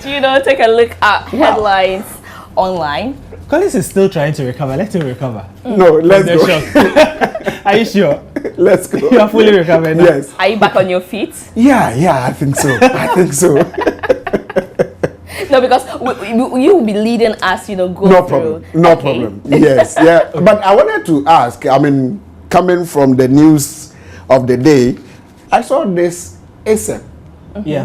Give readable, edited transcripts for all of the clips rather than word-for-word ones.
take a look at headlines online. Collins is still trying to recover. Let him recover. No, let's go. Are you sure? Let's go. You are fully recovered now? Yes. Are you back on your feet? Yeah, I think so. No, because you will be leading us, go through. No problem. Yes, yeah. But I wanted to ask, coming from the news of the day, I saw this ASEP,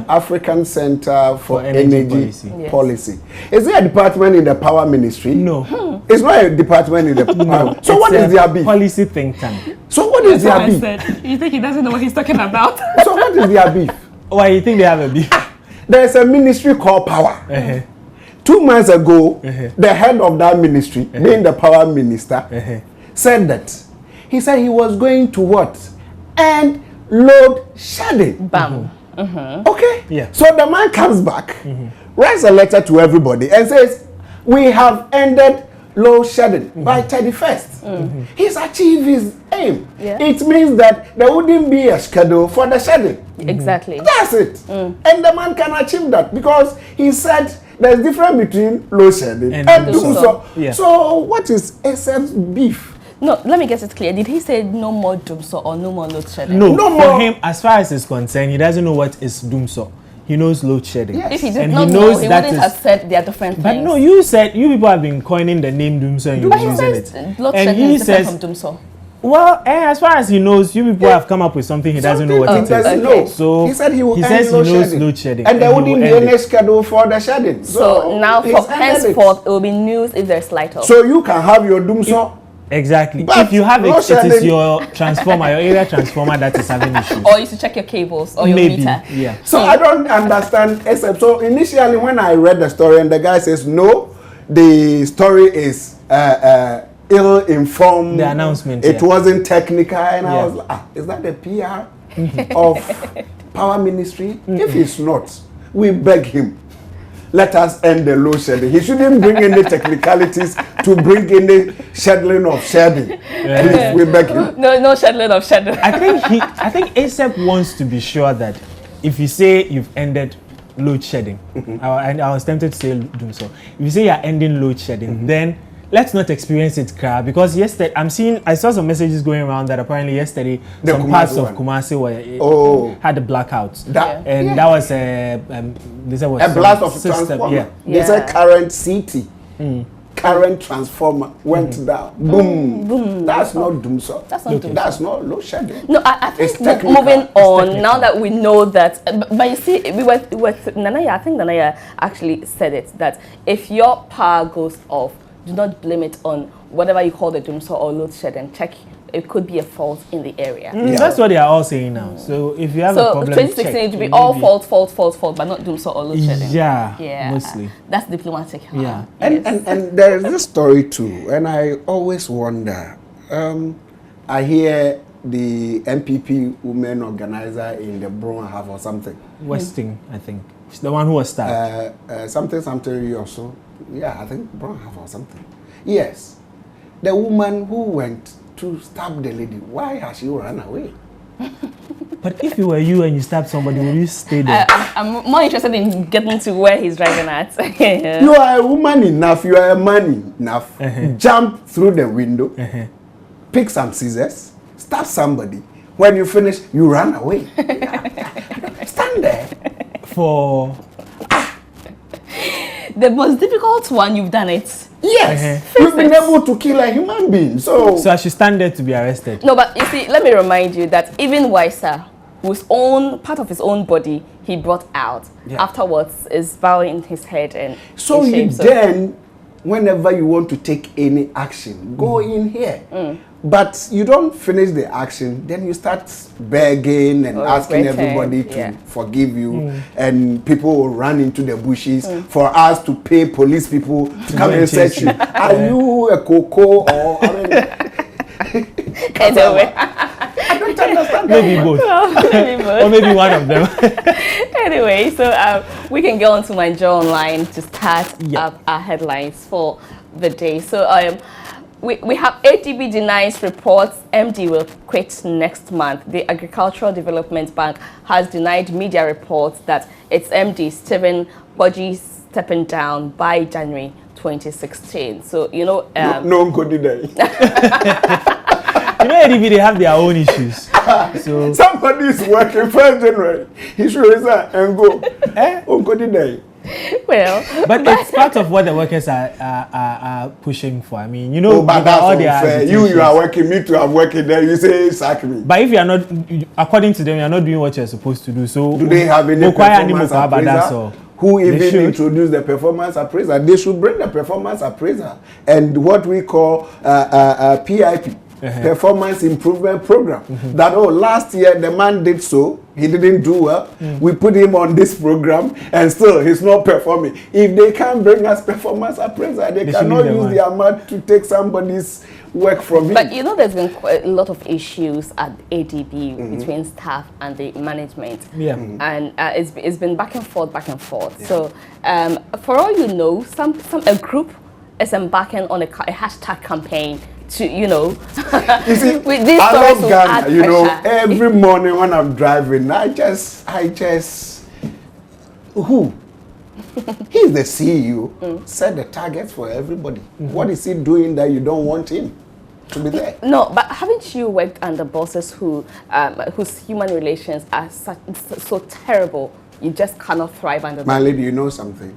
African Center for Energy Policy. Is it a department in the Power Ministry? No. It's not a department in the Power. So what is their beef? Policy think tank. So what is their beef? You think he doesn't know what he's talking about? So what is their beef? Why you think they have a beef? There's a ministry called Power. 2 months ago, the head of that ministry, being the Power Minister, said that he said he was going to what? End load shedding. Bam. Okay? Yeah. So the man comes back, writes a letter to everybody and says, we have ended load shedding by 31st. He's achieved his aim. Yeah. It means that there wouldn't be a schedule for the shedding. Exactly. That's it. And the man can achieve that because he said there's difference between load shedding and Dumso. Yeah. So what is ASEP's beef? No, let me get it clear. Did he say no more Dumso or no more load shedding? No, No for more. him, as far as he's concerned, he doesn't know what is Dumso. He knows load shedding. Yes. If he did And not he know, knows he that wouldn't is- have said they are different But things. no, you people have been coining the name Dumso and you're But he using says it. load And shedding he is different says, from Dumso. well, as far as he knows, you people have come up with something he doesn't know what Something it he is. doesn't Okay. know. So he said he will he end says he load knows shedding. load shedding. And there he wouldn't will be end any it. schedule for the shedding. So now, he's for ended it. henceforth, it will be news if there's light off. So you can have your Dumso. Exactly. But If you have load it, it is shedding- your transformer, your area transformer that is having issues. Or you should check your cables or your Maybe, meter. yeah. So I don't understand except so initially when I read the story and the guy says no, the story is ill-informed. The announcement, It yeah. wasn't technical and I Yeah. was like, is that the PR of Power Ministry? If it's not, we beg him. Let us end the load shedding. He shouldn't bring any technicalities to bring any scheduling of shedding. Please, we beg him. No scheduling of schedule. I think ASAP wants to be sure that if you say you've ended load shedding, and I was tempted to say Dumso. If you say you're ending load shedding, then let's not experience it, because yesterday I saw some messages going around that apparently yesterday The some Kumasi parts of one. Kumasi had a blackout, That, and that was they said was a some blast of system, transformer. yeah. They said current CT. Current transformer went down. Boom. That's not Dumso. That's not Dumso. That's not load shedding. No, I It's think technical. moving on, technical. now that we know that, but you see, we were Nanaya, I think Nanaya actually said it, that if your power goes off, do not blame it on whatever you call the Dumso or load shedding. Check, it could be a fault in the area. That's what they are all saying now. So if you have a So problem, 2016, check. it will be all fault, but not Dumso or load shedding. Yeah, mostly. That's diplomatic. huh? Yeah. And, Yes. and there is this story too, and I always wonder. I hear the MPP women organizer in the Brown have or something. Westing, I think. It's the one who was stabbed. Something or so. Yeah, I think Brown have or something. Yes, the woman who went to stab the lady. Why has she run away? But if it were you and you stabbed somebody, would you stay there? I'm more interested in getting to where he's driving at. You are a woman enough. You are a man enough. Jump through the window, pick some scissors, stab somebody. When you finish, you run away. Stand there. For The most difficult one, you've done it. Yes, you've been able to kill a human being. So I should stand there to be arrested. No, but you see, let me remind you that even Weiser, whose own part of his own body he brought out, afterwards is bowing his head and so in you shame. then, whenever you want to take any action, go in here. But you don't finish the action, then you start begging and Or asking regretting, everybody to yeah. forgive you, and people will run into the bushes for us to pay police people to come and search you. Are you a cocoa or I mean, Anyway. I don't understand. Maybe both. Or maybe one of them. Anyway, so we can go on to my Joe Online to start up our headlines for the day. So We have ADB denies reports MD will quit next month. The Agricultural Development Bank has denied media reports that its MD, Stephen Boji, is stepping down by January 2016. So, you know... no good day. You know, ADB, they have their own issues. So somebody is working 1st January. He should resign and go. Good day. Well, but it's part of what the workers are pushing for. I mean, you know, but that's all unfair. You are working, me too, I'm working there. You say sack me. But if you are not, according to them, you are not doing what you're supposed to do. So do they have any performance appraiser? Who even introduced the performance appraiser? They should bring the performance appraiser and what we call PIP. Performance Improvement Program. That last year the man did so, he didn't do well. We put him on this program and still he's not performing. If they can't bring us performance appraiser, they cannot use their mouth to take somebody's work from him. But you know, there's been quite a lot of issues at ADB between staff and the management. And it's been back and forth. So for all you know, a group is embarking on a hashtag campaign to, you know, you see, with this I love Ghana, you know, pressure. every morning when I'm driving, I just, who? He's the CEO, set the targets for everybody. What is he doing that you don't want him to be there? No, but haven't you worked under bosses whose human relations are so terrible, you just cannot thrive under them? My lady, you know something?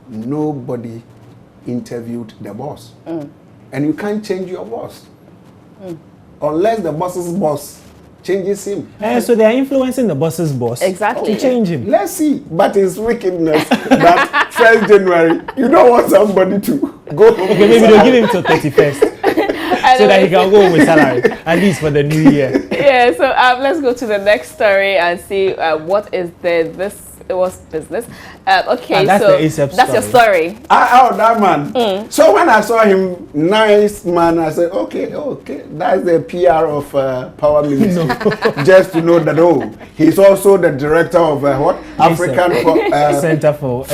Nobody interviewed the boss. And you can't change your boss unless the boss's boss changes him. So they are influencing the boss's boss exactly to change him. Let's see. But it's wickedness that 1st January, you don't want somebody to go home. Okay, maybe they'll give him till 31st. So that he can go home with salary, at least for the new year. Yeah, so let's go to the next story and see what is this. It was business. Okay, that's so the ASAP that's your story. That man. So when I saw him, nice man, I said, okay, that's the PR of Power Ministry. Just to know that, he's also the director of African Center for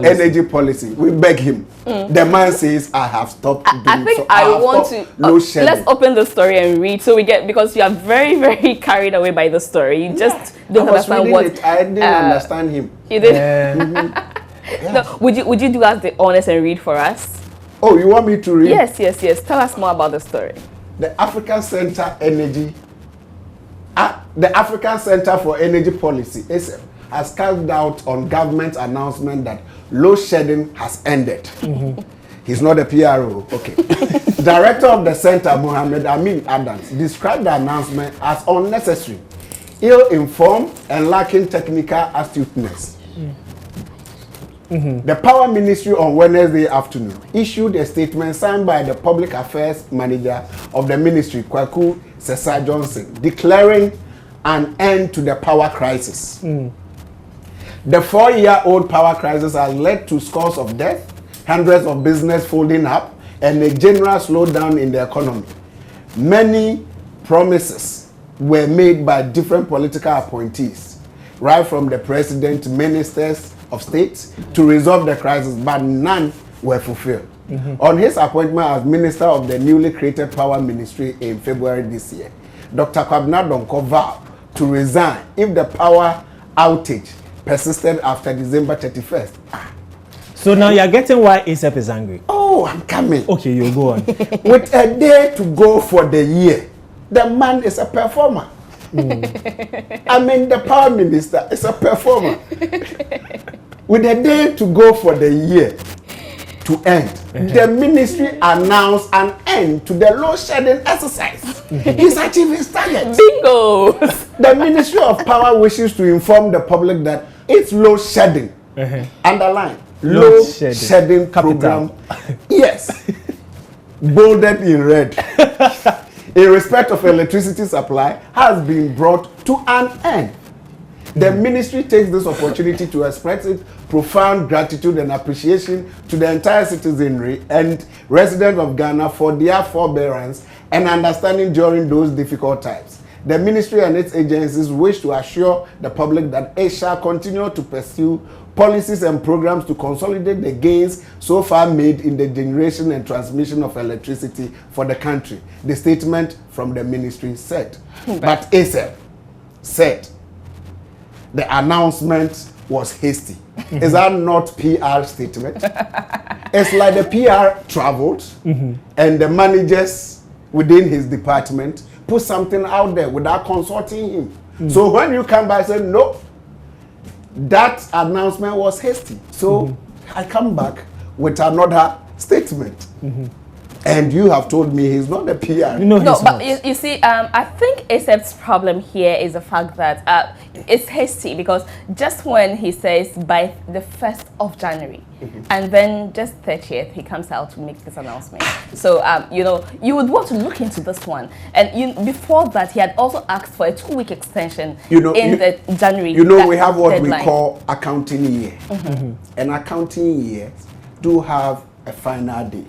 Energy Policy. We beg him. The man says, I have stopped doing I think so. I want to let's open the story and read so we get, because you are very, very carried away by the story. You just don't understand what I didn't understand him. You did. No, would you do us the honors and read for us? Oh, you want me to read? Yes. Tell us more about the story. The African Center for Energy Policy, ASAP, has cast doubt on government announcement that load shedding has ended. He's not a PRO. Okay. Director of the center, Mohammed Amin Adams, described the announcement as unnecessary, ill-informed, and lacking technical astuteness. The Power Ministry on Wednesday afternoon issued a statement signed by the Public Affairs Manager of the Ministry, Kwaku Sesa Johnson, declaring an end to the power crisis. The 4-year-old power crisis has led to scores of deaths, hundreds of businesses folding up, and a general slowdown in the economy. Many promises were made by different political appointees, right from the president, ministers of states, to resolve the crisis, but none were fulfilled. On his appointment as minister of the newly created Power Ministry in February this year, Dr. Kwabena Donkor vowed to resign if the power outage persisted after December 31st. So now you're getting why ASAP is angry. Oh, I'm coming. Okay, you go on. With a day to go for the year, the man is a performer. I mean, the power minister is a performer. With a day to go for the year to end, the ministry announced an end to the load shedding exercise. He's achieving his target. Bingo! The Ministry of Power wishes to inform the public that its load shedding, underline, load shedding program, yes, bolded in red, in respect of electricity supply, has been brought to an end. The ministry takes this opportunity to express its profound gratitude and appreciation to the entire citizenry and residents of Ghana for their forbearance and understanding during those difficult times. The ministry and its agencies wish to assure the public that it shall continue to pursue policies and programs to consolidate the gains so far made in the generation and transmission of electricity for the country, the statement from the ministry said. But ASEP said the announcement was hasty. Is that not PR statement? It's like the PR traveled and the managers within his department put something out there without consulting him. So when you come back and say, no, that announcement was hasty. So I come back with another statement. And you have told me he's not a PR. No, but you see, I think ASEP's problem here is the fact that it's hasty, because just when he says by the 1st of January, and then just 30th, he comes out to make this announcement. So, you know, you would want to look into this one. And before that, he had also asked for a 2-week extension in the January. You know, we have what deadline. We call accounting year. An accounting year do have a final day.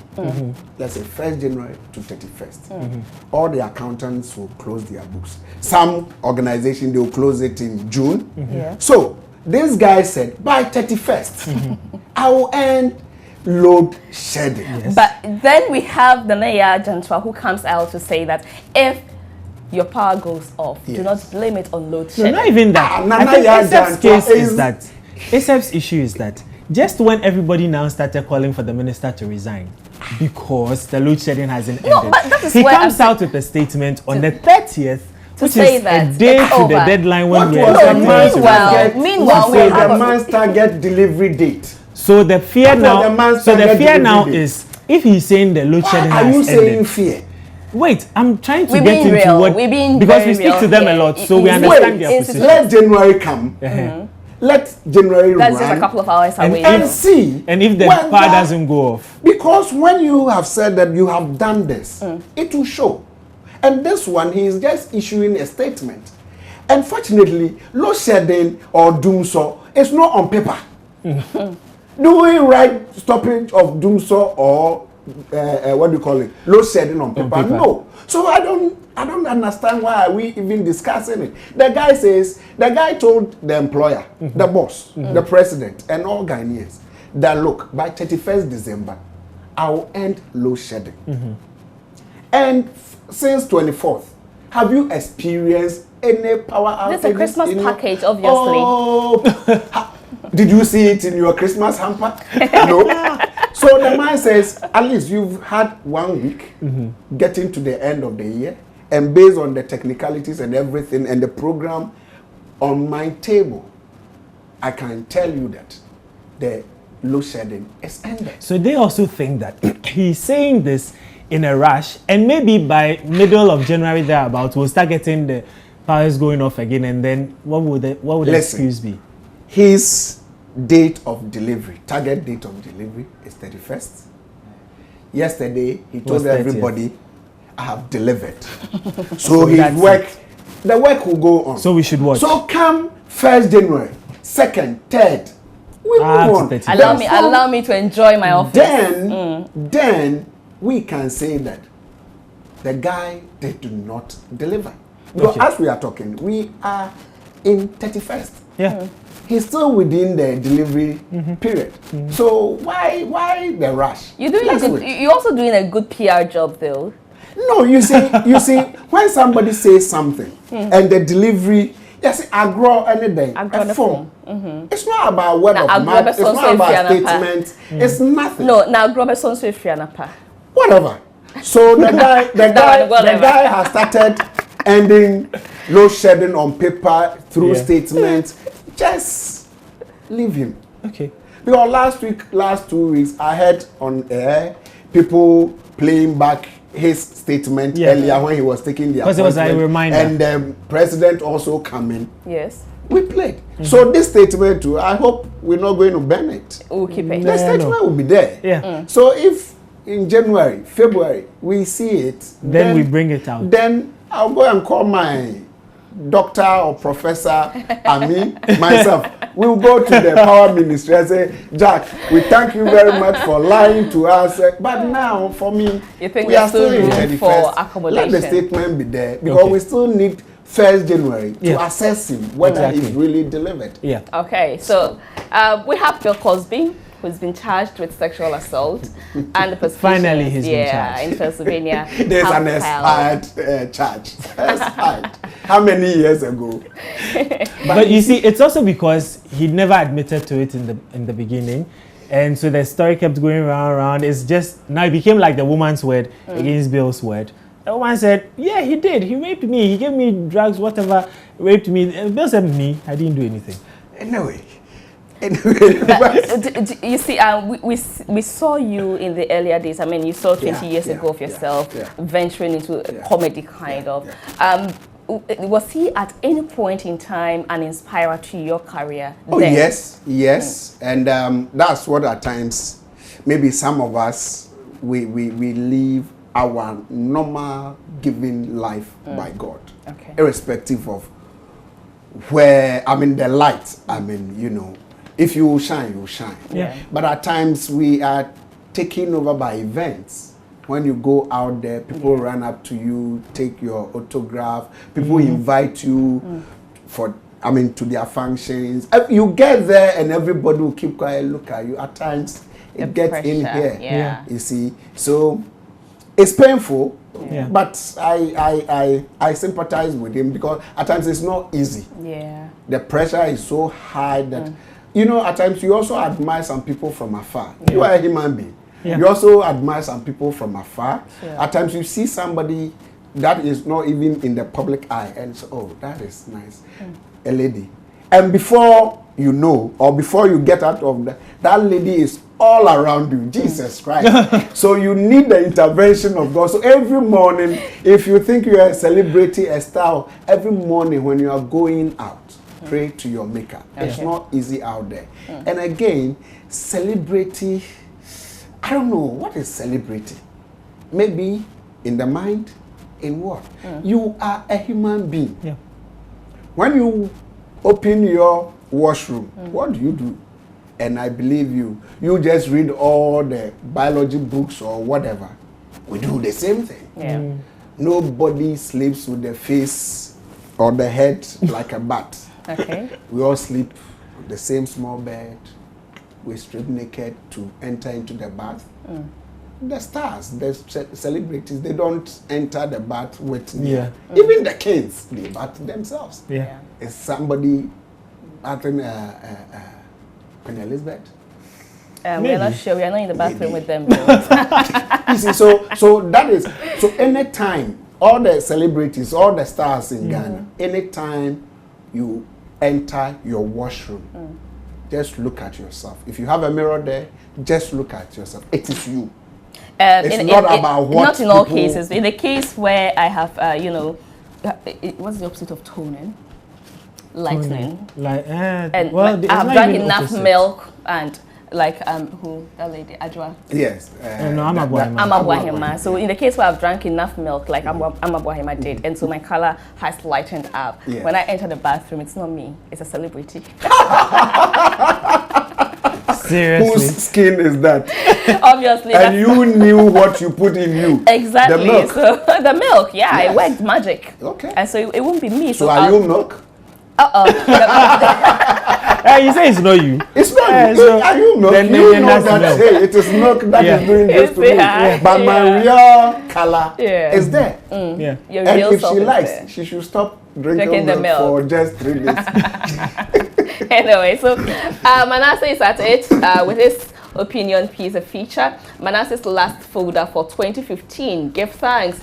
Let's say 1st January to 31st. All the accountants will close their books. Some organization, they will close it in June. So this guy said by 31st, I will end load shedding. But then we have the Nana Jantua who comes out to say that if your power goes off, do not blame it on load shedding. No, not even that. I think ASEP's case is that ASEP's issue is that just when everybody now started calling for the minister to resign because the load shedding hasn't ended, but that is he comes out with a statement on the 30th, which say is that a day to the deadline when we are meanwhile, we have the man's target delivery date. So the fear now, is if he's saying the load shedding has ended. Are you saying fear? Wait, I'm trying to get into what, because we speak to them a lot, so we understand their position. Let January come. Let January That's run. just a couple of hours away. And see. And if the power doesn't go off. Because when you have said that you have done this, it will show. And this one, he is just issuing a statement. Unfortunately, load shedding or doomso is not on paper. Do we write stoppage of doomso or what do you call it? Load shedding on paper? No. So I don't understand why are we even discussing it. The guy told the employer, the boss, the president, and all Ghanaians that look, by 31st December, I will end load shedding. And since 24th, have you experienced any power outage? This is a Christmas package, obviously. Oh, did you see it in your Christmas hamper? No. So the man says, at least you've had 1 week getting to the end of the year, and based on the technicalities and everything and the program on my table, I can tell you that the load shedding is ended. So they also think that he's saying this in a rush, and maybe by middle of January thereabout, we'll start getting the powers going off again, and then what would the excuse be? His date of delivery, target date of delivery is 31st. Yesterday, he told everybody, I have delivered. So the work will go on. So we should watch. So come 1st January, 2nd, 3rd, we move on. Allow me to enjoy my office. Then we can say that the guy did not deliver. Because as we are talking, we are in 31st. Yeah. He's still within the delivery period. So why the rush? You're also doing a good PR job, though. No, you see, when somebody says something and the delivery, yes, agro anything, a form. It's not about word of mouth. It's not about statements. It's nothing. No, now Groberson so if whatever. So the guy has started ending load shedding on paper through statements. Just leave him. Okay. Because last 2 weeks, I heard on air people playing back his statement earlier when he was taking the appointment. Because it was a reminder. And the president also coming. Yes. We played. So this statement too, I hope we're not going to ban it. We'll keep it. The statement will be there. Yeah. So if in January, February, we see it, then we bring it out. Then I'll go and call my doctor or professor, myself. We'll go to the power ministry and say, Jack, we thank you very much for lying to us. But now, for me, you think we are still in room for accommodation? Let the statement be there because we still need 1st January to Yeah. assess him whether Exactly. he's really delivered. Yeah. Okay, so we have Bill Cosby, who's been charged with sexual assault, and the prosecution, Finally, he's been charged. in Pennsylvania. There's have an filed- expired charge. Expired. How many years ago? But you see, it's also because he never admitted to it in the beginning, and so the story kept going round. It's just now it became like the woman's word against Bill's word. The woman said, "Yeah, he did. He raped me. He gave me drugs, whatever. Raped me." And Bill said, "Me, I didn't do anything." Anyway. You see, we saw you in the earlier days. I mean, you saw 20 years ago of yourself venturing into a comedy kind of. Was he at any point in time an inspirer to your career? Oh, then? yes. And that's what at times, maybe some of us, we live our normal given life by God. Okay. Irrespective of where, the light, if you shine, you shine. Yeah. But at times we are taken over by events. When you go out there, people run up to you, take your autograph, people invite you for, to their functions. You get there and everybody will keep quiet, look at you. At times it gets in pressure, here. yeah. You see. So it's painful, Yeah. but I sympathize with him because at times it's not easy. Yeah. The pressure is so high that, at times you also admire some people from afar. You are a human being. Yeah. You also admire some people from afar. Sure. At times you see somebody that is not even in the public eye and so, oh, that is nice. A lady. And before you know, or before you get out of that lady is all around you. Jesus Christ. So you need the intervention of God. So every morning, if you think you are a celebrity, a star, every morning when you are going out, pray to your maker. It's not easy out there. And again, celebrity, I don't know, what is celebrity? Maybe in the mind, in what? You are a human being. Yeah. When you open your washroom, what do? And I believe you just read all the biology books or whatever. We do the same thing. Yeah. Nobody sleeps with the face or the head like a bat. Okay. We all sleep on the same small bed. We strip naked to enter into the bath. The stars, the celebrities, they don't enter the bath with even the kings, they bath themselves. Yeah. Is somebody bathing Queen Elizabeth? We're not sure. We are not in the bathroom with them. You see, so that is, so anytime, all the celebrities, all the stars in Ghana, anytime you enter your washroom, just look at yourself. If you have a mirror there, just look at yourself. It is you. It's not about what not in all people- cases. In the case where I have, what's the opposite of toning? Lightning. Like, And it's I've not drank even enough opposite. milk and who that lady Ajwa. Yes. No, I'm a boy, man. Amabuahima. So in the case where I've drank enough milk, like Amabuahima did, and so my color has lightened up. Yeah. When I enter the bathroom, it's not me; it's a celebrity. Seriously. Whose skin is that? Obviously, And you knew what you put in you. exactly. The milk. So the milk, yeah, Yes. it worked magic. Okay. And so it won't be me. So are you milk? You say it's not you. It's not Yeah, you. so Are you milk? then You know that's that, milk. hey, it is milk that Yeah. is doing this It's to me. yeah, But my real color Yeah. is there. Yeah. Your And real if self she is likes, there. she should stop Drinking drinking the milk milk. for just 3 days. Anyway, so Manasseh is at it with his opinion piece, a feature. Manasseh's last folder for 2015. Give thanks.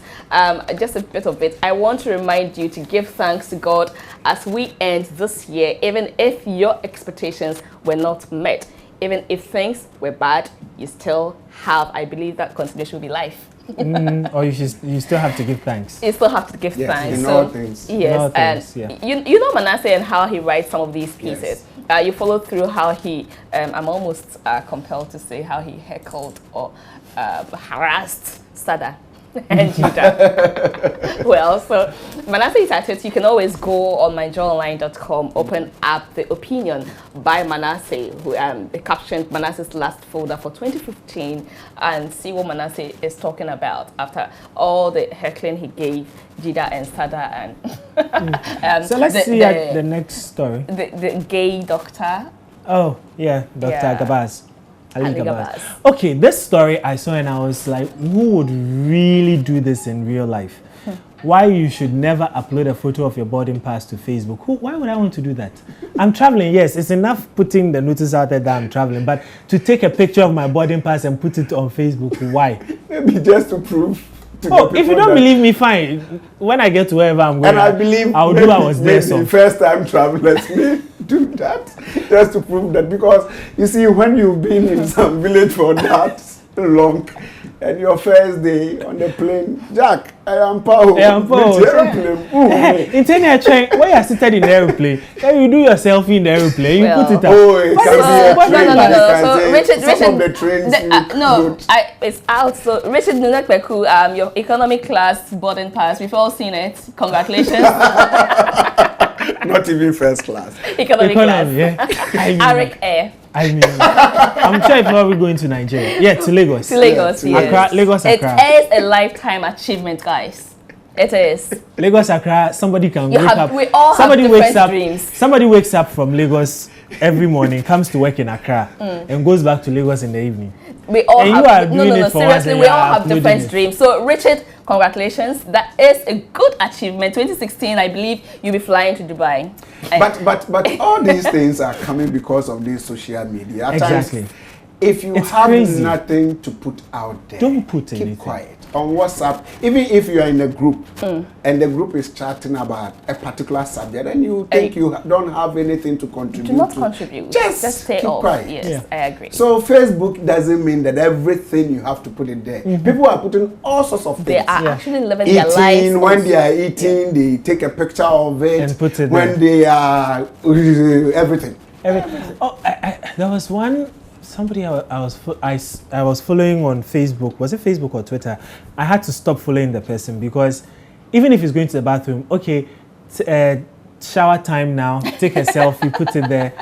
Just a bit of it. I want to remind you to give thanks to God as we end this year, even if your expectations were not met. Even if things were bad, you still have, I believe that continuation will be life. Or you still have to give thanks. You still have to give Yes, thanks. in So, all things. yes, In all things, and yeah. you know Manasseh and how he writes some of these pieces. Yes. You follow through how he, I'm almost compelled to say how he heckled or harassed Sada and Judah. Well, so Manasseh Itatet, you can always go on myjoyonline.com, open up the opinion by Manasseh, who captioned Manasseh's last folder for 2015, and see what Manasseh is talking about after all the heckling he gave Jida and Sada. And so let's see at the next story. The gay doctor. Oh, yeah, Dr. Yeah. Gabaz. Ali Gabaz. Gabaz. Okay, this story I saw and I was like, who would really do this in real life? Why you should never upload a photo of your boarding pass to Facebook? Why would I want to do that? I'm traveling, yes, it's enough putting the notice out there that I'm traveling, but to take a picture of my boarding pass and put it on Facebook, why? Maybe just to prove. If you don't believe me, fine. When I get to wherever I'm going, and I believe I'll do I was there. So first time travelers may do that just to prove that, because you see, when you've been in some village for that long, and your first day on the plane, Jack, I am Pao. In 10 years, when you're seated in the aeroplane, then you do your selfie in the aeroplane, you put it up. Oh, it can be a train. So Richard, some of the trains it's out. So Richard Nunekbeku, your economy class boarding pass, we've all seen it. Congratulations. Not even first class. Economy class. Yeah. Arik Air. I mean, I'm sure it's probably going to Nigeria. Yeah, to Lagos. To Lagos, yes. Accra, Lagos, Accra. It is a lifetime achievement, guys. It is. Lagos, Accra, somebody can wake up. We all somebody have wakes up. dreams. Somebody wakes up from Lagos every morning, comes to work in Accra, and goes back to Lagos in the evening. We all and have. You are doing it for seriously, we all have different it. dreams. So, Richard, congratulations. That is a good achievement. 2016, I believe you'll be flying to Dubai. But all these things are coming because of this social media. At exactly. times, if you it's have crazy. Nothing to put out there, don't put keep anything. Quiet. On WhatsApp, even if you are in a group and the group is chatting about a particular subject and you think you don't have anything to contribute, do not contribute. Just stay keep off. quiet. Yes, I agree. So Facebook doesn't mean that everything you have to put it there. People are putting all sorts of things. They are actually living their lives. When they are eating, they take a picture of it. And put it when they are everything. Oh, there was one. Somebody I was following on Facebook. Was it Facebook or Twitter? I had to stop following the person because even if he's going to the bathroom, okay, shower time now. Take a selfie, put it there,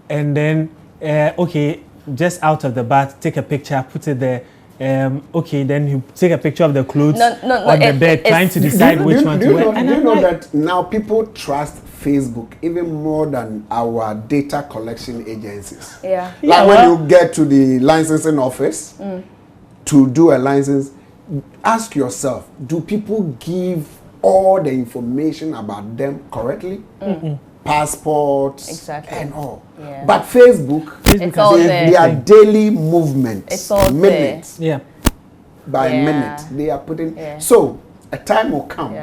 and then okay, just out of the bath, take a picture, put it there. Okay, then you take a picture of the clothes on the bed, trying to decide which one to wear. Do you know that now people trust Facebook even more than our data collection agencies? Yeah. Like when you get to the licensing office to do a license, ask yourself, do people give all the information about them correctly? Passports exactly. and all. Yeah. But Facebook it's all there. Their daily movements, it's all minutes there. by minute, they are putting. So a time will come.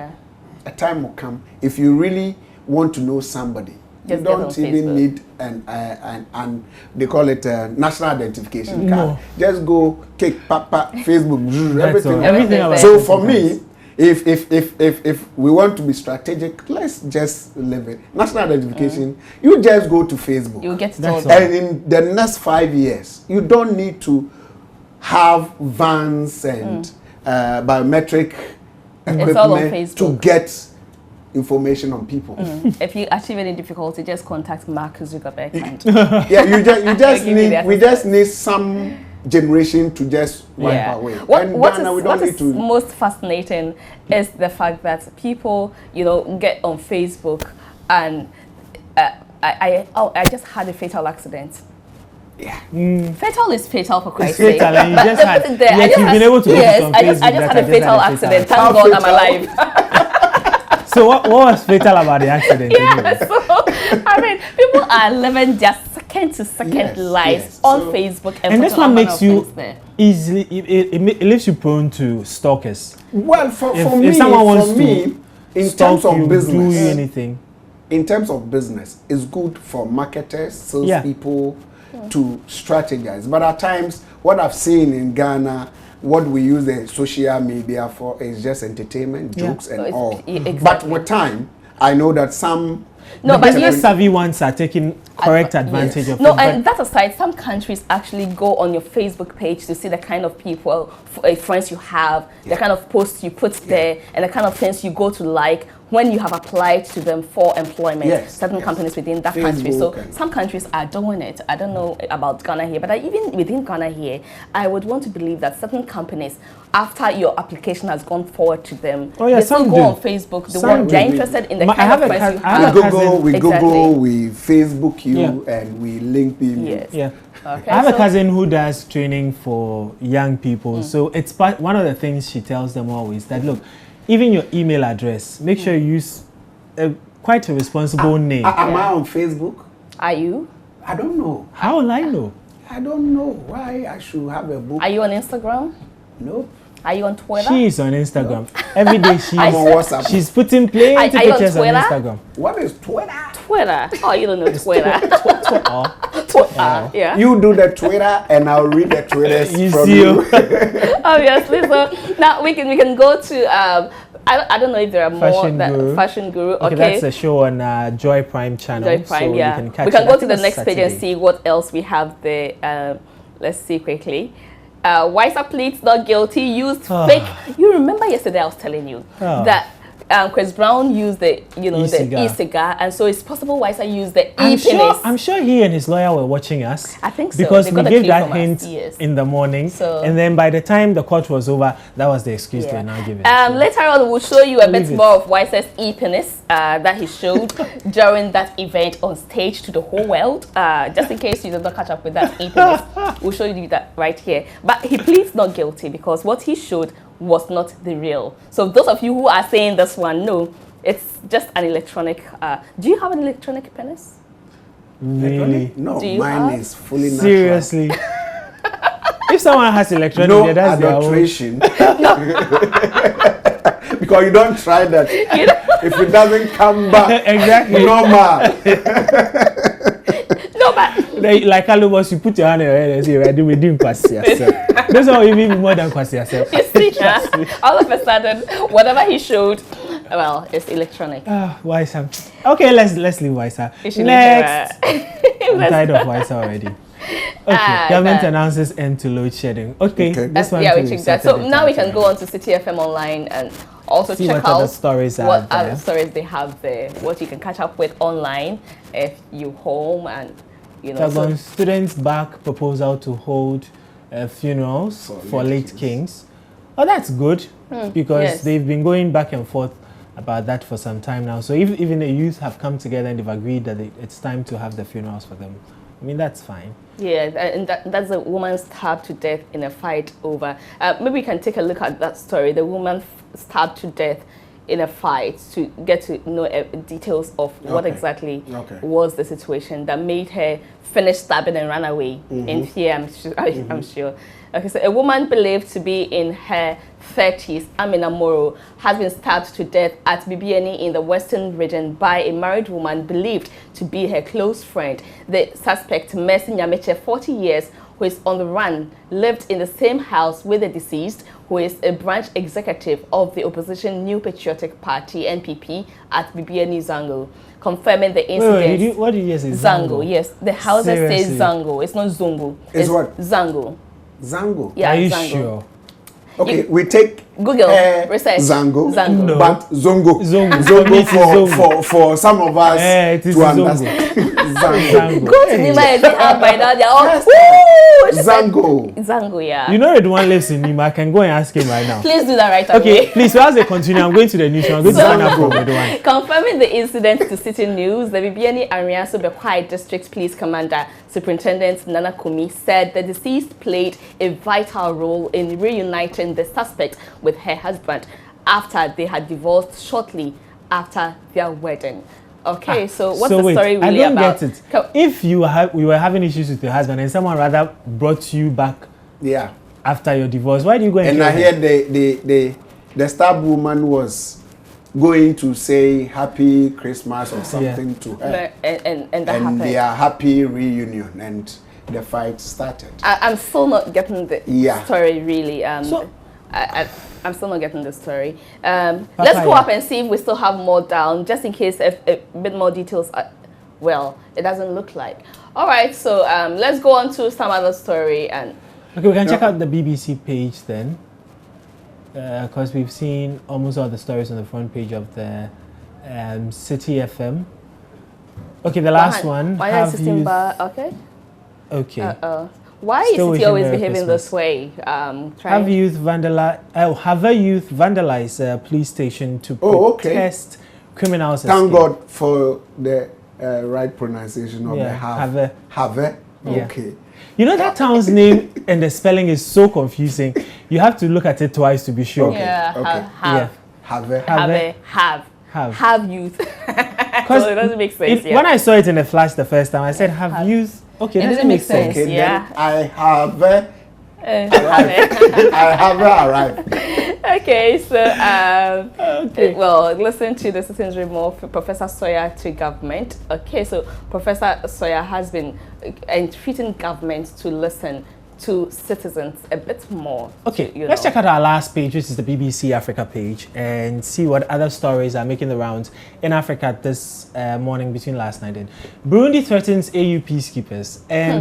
A time will come if you really want to know somebody. Just you don't even need an they call it a national identification card. Just go kick papa Facebook everything. So for me, if we want to be strategic, let's just live it. National identification, you just go to Facebook. You get it all. And in the next 5 years, you don't need to have vans and biometric equipment to get information on people. If you achieve any difficulty, just contact Mark Zuckerberg. We just need some generation to just wipe away. What is most fascinating is the fact that people, get on Facebook and I just had a fatal accident. Yeah. Fatal is fatal for Christ's sake. Fatal, and you just had, you've been able to I just had a fatal accident. Thank God I'm alive. So what was fatal about the accident? So I mean, people are living just second to second lives on Facebook, and this one makes you easily. It leaves you prone to stalkers. Well, for me, in terms of business, do anything. In terms of business, it's good for marketers, salespeople to strategize. But at times, what I've seen in Ghana, what we use the social media for is just entertainment, jokes, and all. Exactly. But with time, I know that some No, the but business you- savvy ones are taking correct advantage of No, it. and that aside, some countries actually go on your Facebook page to see the kind of people, friends you have, the kind of posts you put there, and the kind of things you go to like when you have applied to them for employment. Yes, Certain yes. companies within that country. So Facebook and- some countries are doing it. I don't know about Ghana here, but even within Ghana here, I would want to believe that certain companies, after your application has gone forward to them, Oh, yeah, they still some go do. on Facebook. Some They're do. interested in the I kind have of a friends you I have We a have. Google, cousin- we Exactly. Google, we Facebook you, Yeah. and we LinkedIn you. Yes. Yeah. Okay, I have a so- cousin who does training for young people. So it's one of the things she tells them always that look, even your email address, make sure you use quite a responsible name. Am I on Facebook? Are you? I don't know. How will I know? I don't know why I should have a book. Are you on Instagram? Nope. Are you on Twitter? She is on Instagram. Every day I'm on WhatsApp. she's putting plenty Are you on pictures on Twitter? Instagram. What is Twitter? Twitter. Oh, you don't know Twitter. Oh, Twitter. Yeah. You do the Twitter, and I'll read the Twitters You from see you. Obviously. So now we can go to I don't know if there are more Fashion Guru. Fashion Guru. okay, Okay. that's a show on Joy Prime channel. Joy Prime, so yeah. you can catch We can it. go I to think the it's next page and Saturday. see what else we have there. Let's see quickly. Weiser pleads not guilty, used fake. You remember yesterday I was telling you that Chris Brown used the E-cigar. the e-cigar, and so it's possible Weiser used the I'm sure he and his lawyer were watching us. I think so. Because They we got a gave clue that from us, hint yes. in the morning. So- and then by the time the court was over, that was the excuse they were now giving. So- Later on, we'll show you a bit Leave it. more of Weiser's e-penis that he showed during that event on stage to the whole world. Just in case you did not catch up with that e-penis, we'll show you that right here. But he pleads not guilty because what he showed was not the real. So those of you who are saying this one, no, it's just an electronic. Do you have an electronic penis? really? No, Do you mine have? is fully natural. Seriously? If someone has electronic, No yeah, that's their own. adulteration. Because you don't try that. If it doesn't come back Exactly. normal. No, but Like Alubos, you put your hand on your head and say, "Ready, we doing kwasi yourself." That's all even more than kwasi yourself. you see, all of a sudden, whatever he showed, well, it's electronic. Weiser. Okay, let's leave Weiser. You should Next. leave I'm tired of Weiser already. Okay, government announces end to load shedding. Okay, Okay. this one Yeah, too, we checked that. So Saturday now we time. can go on to City FM Online and also See check what other out stories are what there. other stories they have there, what you can catch up with online if you home and Gabon students back proposal to hold funerals for late kings. Oh, that's good because yes. they've been going back and forth about that for some time now. So if even the youth have come together and they've agreed that it's time to have the funerals for them, I mean, that's fine. Yeah, and that's a woman stabbed to death in a fight over. Maybe we can take a look at that story. The woman stabbed to death in a fight to get to know details of what exactly was the situation that made her finish stabbing and run away in fear. I'm sure. Okay, so a woman believed to be in her 30s, Amina Moro, has been stabbed to death at Bibiani in the Western region by a married woman believed to be her close friend. The suspect, Mercy Nyameche, 40 years, who is on the run, lived in the same house with the deceased, who is a branch executive of the opposition New Patriotic Party, NPP, at Bibiani Zango, confirming the incident. Wait, what did you say? Zango, yes. The house that says Seriously? Zango. It's not Zungu. It's what? Zango. Zango. Yeah, Are you Zango. sure? Okay, we take Google, research. Zango, Zango. No. but Zongo. Zongo. Zongo for some of us it is to Zongo. understand. Zango. Zango. Go to Nima and they have by now. They're all woo! Zango. Zango, yeah. You know the one lives in Nima. I can go and ask him right now. Please do that right Okay, away. please, whilst they continue, I'm going to the news. I'm going to find out from Edouard. Confirming the incident to City News, the Bibiani Ariaso Bekwai District Police Commander Superintendent Nana Kumi said the deceased played a vital role in reuniting the suspect with her husband after they had divorced shortly after their wedding. Okay, so what's the wait, story really I don't about? get it. If you were having issues with your husband and someone rather brought you back Yeah. after your divorce, why do you go and And kill I her? hear the stab woman was going to say happy Christmas or something to her. And that And happened. they are happy reunion and the fight started. I'm still not getting the Yeah. story really. So- I'm still not getting the story. Let's go up and see if we still have more down, just in case a bit more details. Well, it doesn't look like. All right, so let's go on to some other story. And okay, we can check out the BBC page then, because we've seen almost all the stories on the front page of the City FM. Okay, the last one. Why is it bar? Okay. Okay. Why is City always behaving this way? Have youth vandalize a police station to protest criminals? Thank God for the right pronunciation of the have. Yeah. Okay. You know that town's name and the spelling is so confusing. You have to look at it twice to be sure. Okay. Yeah. Have youth. Because so it doesn't make sense. When I saw it in the flash the first time, I said have youth. Okay, it that doesn't make sense. Okay, yeah. then I have arrived. Okay, so well, listen to the citizens' remove Professor Sawyer to government. Okay, so Professor Sawyer has been entreating government to listen to citizens a bit more. Okay, let's check out our last page, which is the BBC Africa page, and see what other stories are making the rounds in Africa this morning between last night and Burundi threatens AU peacekeepers. And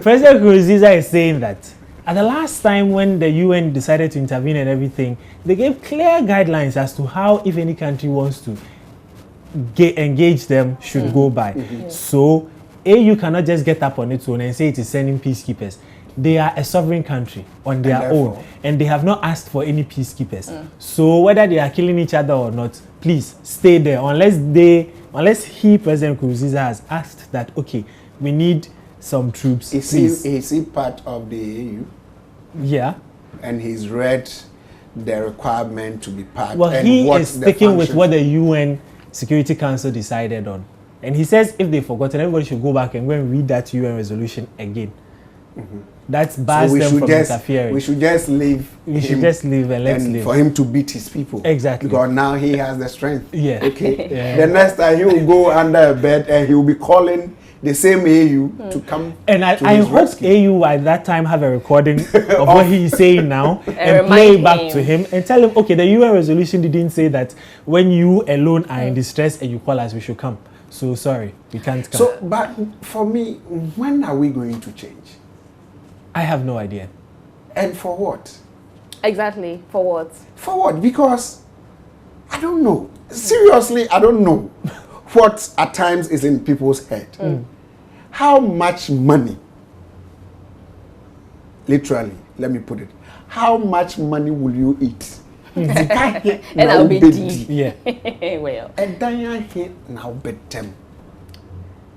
President Nkurunziza is saying that at the last time when the UN decided to intervene and everything, they gave clear guidelines as to how, if any country wants to engage them, should go by. So AU cannot just get up on its own and say it is sending peacekeepers. They are a sovereign country on their own, and they have not asked for any peacekeepers. So whether they are killing each other or not, please stay there unless President Nkurunziza has asked that, okay, we need some troops. Is he part of the AU? Yeah. And he's read the requirement to be part. Well, and he is sticking with what the UN Security Council decided on. And he says if they've forgotten, everybody should go back and go and read that UN resolution again. That bars them from interfering. We should just leave. We should just leave and let's live. For him to beat his people. Exactly. Because now he has the strength. Yeah. Okay. The next time he will go under a bed and he will be calling the same AU to come. And I hope AU at that time have a recording of what he is saying now and play it back to him and tell him, okay, the UN resolution didn't say that when you alone are in distress and you call us, we should come. So sorry, we can't come. So, but for me, when are we going to change? I have no idea. And for what? Exactly, for what? For what? Because I don't know. Seriously, I don't know what at times is in people's head. How much money, literally, let me put it, how much money will you eat? And I'll be deep. Yeah. Well. And then now bet them.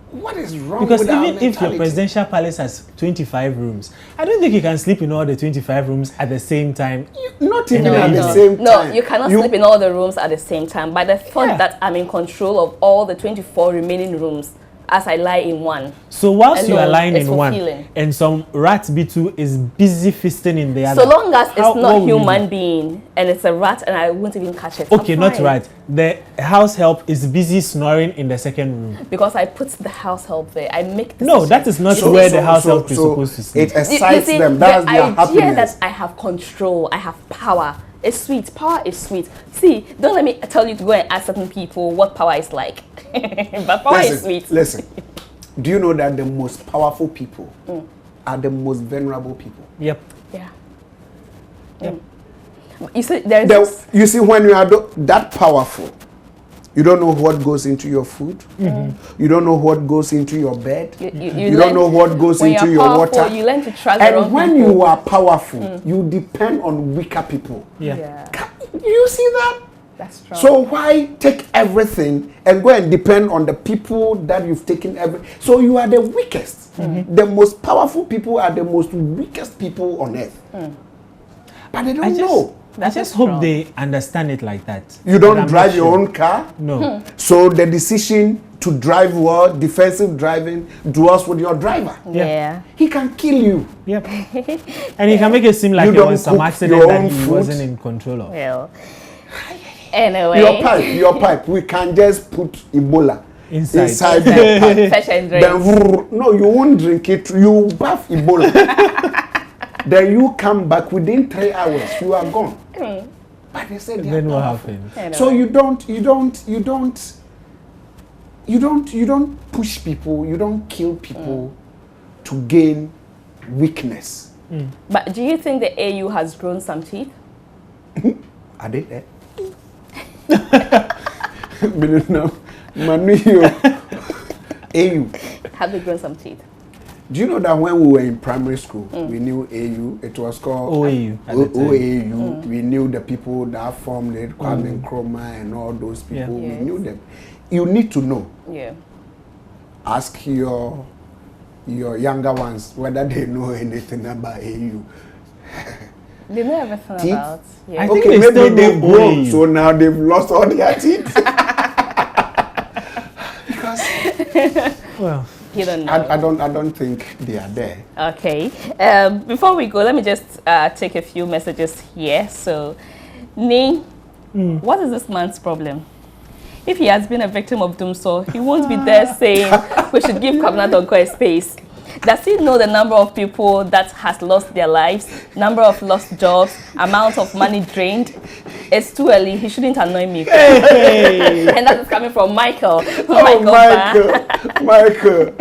What is wrong because with even if your presidential palace has 25 rooms, I don't think you can sleep in all the 25 rooms at the same time. Not even at the same time. No, you cannot sleep in all the rooms at the same time. By the thought that I'm in control of all the 24 remaining rooms as I lie in one. So whilst you are lying in one and some rat beetle is busy feasting in the other. So long as it's not human being and it's a rat and I won't even catch it. Okay, not rat. The house help is busy snoring in the second room. Because I put the house help there. I make decisions. No, that is not where the house help is supposed to sleep. It excites them. That's their happiness. The idea that I have control, I have power. It's sweet. Power is sweet. See, don't let me tell you to go and ask certain people what power is like. But power is sweet. Listen, do you know that the most powerful people are the most vulnerable people? Yep. Yeah. Yep. You see, you see, when you are that powerful, you don't know what goes into your food. You don't know what goes into your bed. You don't know what goes into your water. You learn to trust and when people. You are powerful, you depend on weaker people. Yeah. You see that? That's true. So why take everything and go and depend on the people that you've taken So you are the weakest. The most powerful people are the most weakest people on earth. But they don't know. I just hope they understand it like that. You don't drive your own car? No. So the decision to drive well, defensive driving, dwells with your driver. Yeah. He can kill you. Yep. And he can make it seem like it was some accident that he wasn't in control of. Well, anyway. Your pipe. We can just put Ebola inside the pipe. Fetch and drink. No, you won't drink it. You bath Ebola. then you come back within 3 hours, you are gone. But they said Then what happened? so you don't push people, you don't kill people to gain weakness. But do you think the AU has grown some teeth? Are they there? AU. Have they grown some teeth? Do you know that when we were in primary school, we knew AU, it was called OAU. OAU. We knew the people that formed it, Kwame Nkrumah and all those people. Yeah. We knew them. You need to know. Yeah. Ask your younger ones whether they know anything about AU. They know everything Teeth? about. Yeah. I think Okay, they still maybe they've know grown, OAU. so now they've lost all their teeth. Because Well, You don't know. I don't think they are there. Okay. Before we go, let me just take a few messages here. So, Ning, what is this man's problem? If he has been a victim of Dumsor, he won't be there saying we should give Kwabena Donkor a space. Does he know the number of people that has lost their lives, number of lost jobs, amount of money drained? It's too early. He shouldn't annoy me. hey. And that is coming from Michael. Michael.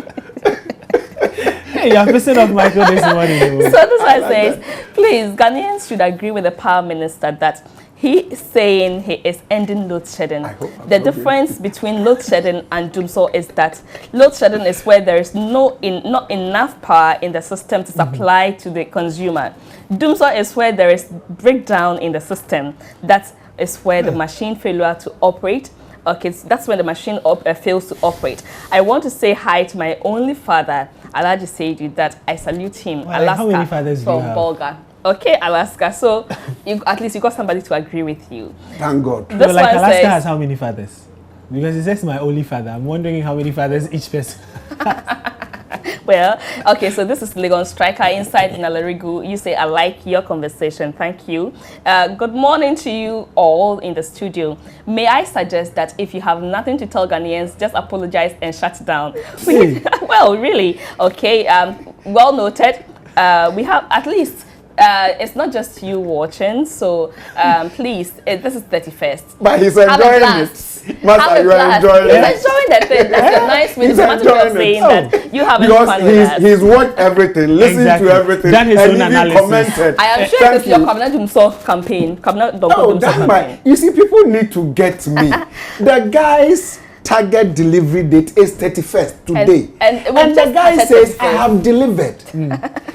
Hey, you're pissing off Michael this morning. So this one says, please, Ghanaians should agree with the Power Minister that he is saying he is ending load shedding. The difference between load shedding and Dumsor is that load shedding is where there is not enough power in the system to supply to the consumer. Dumsor is where there is breakdown in the system. That is where the machine failure to operate. Okay, so that's when the machine fails to operate. I want to say hi to my only father, Alhaji Seidi, that I salute him. Well, Alaska, how many fathers do you from have? Bolga. Okay, Alaska. So at least you got somebody to agree with you. Thank God. This So, like one Alaska says, has how many fathers? Because it says my only father. I'm wondering how many fathers each person. well, okay, so this is Legon Striker inside in Alarigu. You say, I like your conversation. Thank you. Good morning to you all in the studio. May I suggest that if you have nothing to tell Ghanaians, just apologize and shut down. Hey. Well, really. Okay, well noted. We have at least... it's not just you watching, so please, this is 31st. But he's Have a enjoying blast. it. Master, you are enjoying He's it. enjoying the thing. That's a nice way He's to enjoying it. saying that you having Because fun with us. he's watched everything, listened Exactly. to everything, Done his and own even analysis. commented. I am sure Thank it's your you. Kwabena Dumsor campaign. Kwabena Donkor Oh, Dumsor that's campaign. my. You see, people need to get me. The guy's target delivery date is 31st today, and the guy says I have delivered.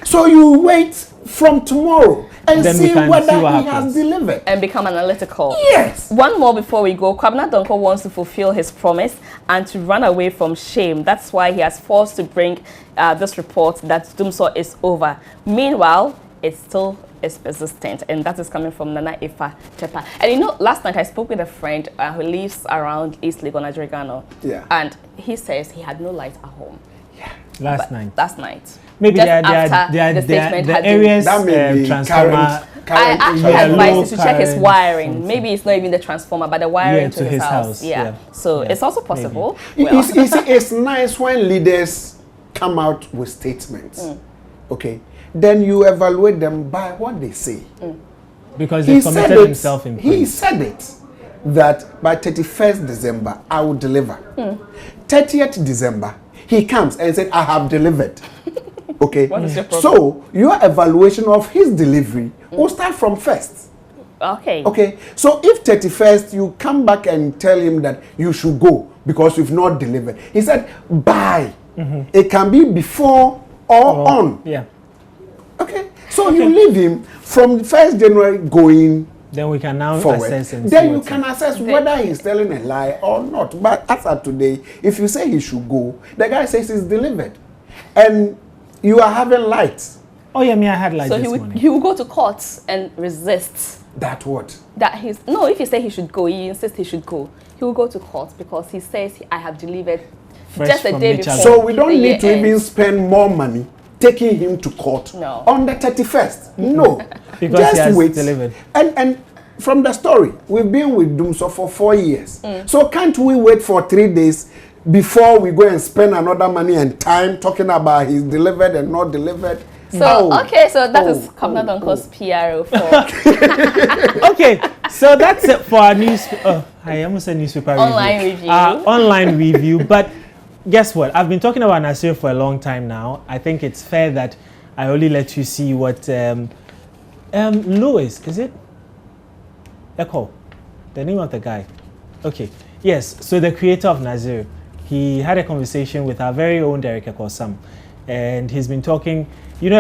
So you wait from tomorrow and Then we see can whether see what he happens. has delivered. And become analytical. Yes. One more before we go. Kwabena Donkor wants to fulfill his promise and to run away from shame. That's why he has forced to bring this report that Dumsor is over. Meanwhile, it still is persistent, and that is coming from Nana Ifa Tepa. And you know, last night I spoke with a friend who lives around East Legon, Adrigano. Yeah. And he says he had no light at home. Last night. Last night. Maybe Just they are after the statement had been- areas That may be transformer. I actually Yeah, advise low him to check his current wiring. something. Maybe it's not even the transformer, but the wiring Yeah, to his house. Yeah. So Yeah, it's also possible. You Well, see, it's nice when leaders come out with statements. Okay, then you evaluate them by what they say. Because He they said committed it. himself in He praise. said it that by 31st December I will deliver. 30th December he comes and said I have delivered. Okay. What is your problem? So your evaluation of his delivery will start from first. okay. Okay. So if 31st you come back and tell him that you should go because you've not delivered, he said by. It can be before or on. Yeah. Okay. So you leave him from 1st January going Then we can now forward. assess and see Then you what's can up. assess whether he's telling a lie or not. But as of today, if you say he should go, the guy says he's delivered. And you are having lights. Oh yeah, me I had like So this he morning. will go to court and resist That what? that he's no. If you say he should go, he insists he should go. He will go to court because he says I have delivered Fresh just a from day nature. before. So we don't the need year to even ends. spend more money taking him to court No. on the 31st. No. Because Just he has wait. delivered. And from the story, we've been with Dumsor for 4 years. So can't we wait for 3 days before we go and spend another money and time talking about he's delivered and not delivered? So okay, so that is Comna Donko's PRO for Okay, so that's it for our news. I almost said newspaper online review. Online review. But guess what? I've been talking about Nasir for a long time now. I think it's fair that I only let you see what Louis, is it? Echo, the name of the guy. Okay, yes. So the creator of Nasir, he had a conversation with our very own Derek Ekosam, and he's been talking. You know,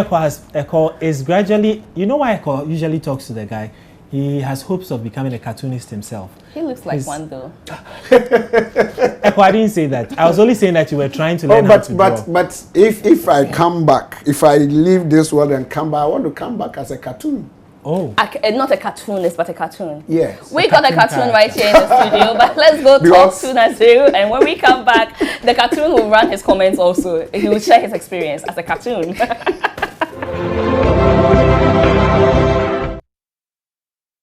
Echo is gradually. You know why Echo usually talks to the guy? He has hopes of becoming a cartoonist himself. He looks like one though. Echo, I didn't say that. I was only saying that you were trying to learn how to draw. But if I come back, if I leave this world and come back, I want to come back as a cartoon. Oh. Not a cartoonist, but a cartoon. Yes. We got a cartoon right here in the studio, but let's go talk to Nasir, and when we come back, the cartoon will run his comments also. He will share his experience as a cartoon.